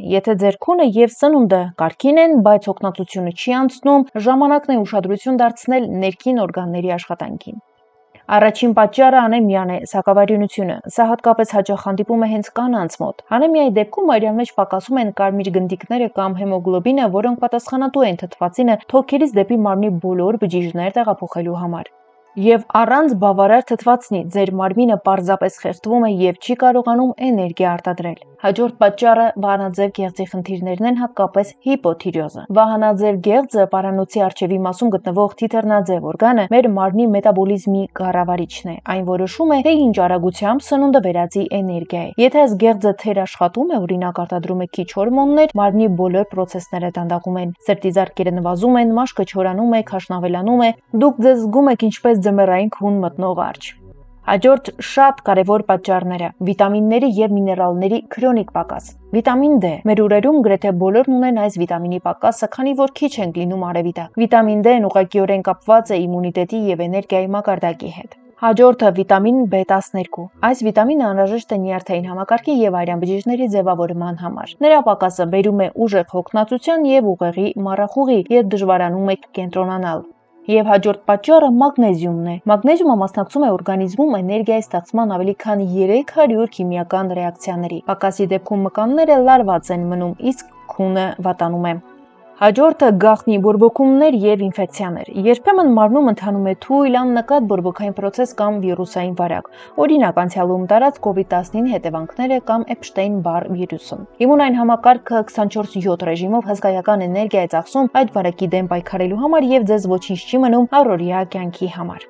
Եթե ձեր քունը եւ սնունդը կարգին են, բայց հոգնածությունը չի անցնում, ժամանակն է ուշադրություն դարձնել ներքին օրգանների աշխատանքին։ Առաջին պատճառը անեմիան է, սակավարյունությունը։ Սա հատկապես հաճախ հանդիպում է հենց կանանց մոտ։ Անեմիայի դեպքում արյան մեջ պակասում են կարմիր գնդիկները կամ հեմոգլոբինը, որոնք պատասխանատու են թթվածինը թոքերից դեպի մարմնի բոլոր բջիջներ տեղափոխելու համար։ Եվ առանց բավարար թթվածնի ձեր մարմինը պարզապես խեղդվում է եւ չի կարողանում էներգիա արտադրել։ Հաջորդ պատճառը վահանաձև գեղձի խնդիրներն են, հատկապես հիպոթիրեոզը։ Վահանաձև գեղձը պարանոցի առջևի մասում գտնվող թիթեռնաձև օրգանը մեր մարմնի մետաբոլիզմի կառավարիչն է։ Այն որոշում է, թե ինչ արագությամբ սնունդը վերածի էներգիայի։ Եթե այս գեղձը թերաշխատում է, օրինակ արտադրում է քիչ հորմոններ, մարմնի բոլոր պրոցեսները դանդաղում են։ Սրտի զարկերը նվազում են, մաշկը չորանում է, քաշն ավելանում է։ Դուք ձեզ զգում եք ինչպես ձմեռային քուն մտնող արջ։ Հաջորդ շատ կարևոր պատճառները՝ վիտամինների եւ միներալների քրոնիկ պակաս։ Վիտամին D։ Մեր ուրերում գրեթե բոլորն ունեն այս վիտամինի պակասը, քանի որ քիչ են լինում արևի տակ։ Վիտամին D-ն ուղղակիորեն կապված է իմունիտետի եւ էներգիայի մակարդակի հետ։ Հաջորդը վիտամին B12։ Այս վիտամինը անհրաժեշտ է նյարդային համակարգի եւ արյան բջիջների ձևավորման համար։ Նրա պակասը բերում է ուժեղ հոգնածության եւ ուղեղի մառախուղի, երբ դժվարանում եք կենտրոնանալ։ Եվ հաջորդ պատճառը մագնեզիումն է։ Մագնեզիումը մասնակցում է օրգանիզմում էներգիայի ստացման ավելի քան 300 քիմիական ռեակցիաների։ Պակասի դեպքում մկանները լարված են մնում, իսկ քունը վատանում է։ Հաջորդը գաղտնի բորբոքումներ եւ ինֆեկցիաներ։ Երբեմն մարմնում ընթանում է թույլ աննկատ բորբոքային process կամ վիրուսային վարակ։ Օրինակ, անցյալում տարած COVID-19 հետևանքները կամ Էփշտեյն-Բար վիրուսը։ Իմունային համակարգը 24/7 ռեժիմով հսկայական էներգիա է ծախսում այդ վարակի դեմ պայքարելու համար եւ ձեզ ոչինչ չի մնում առօրյա կյանքի համար։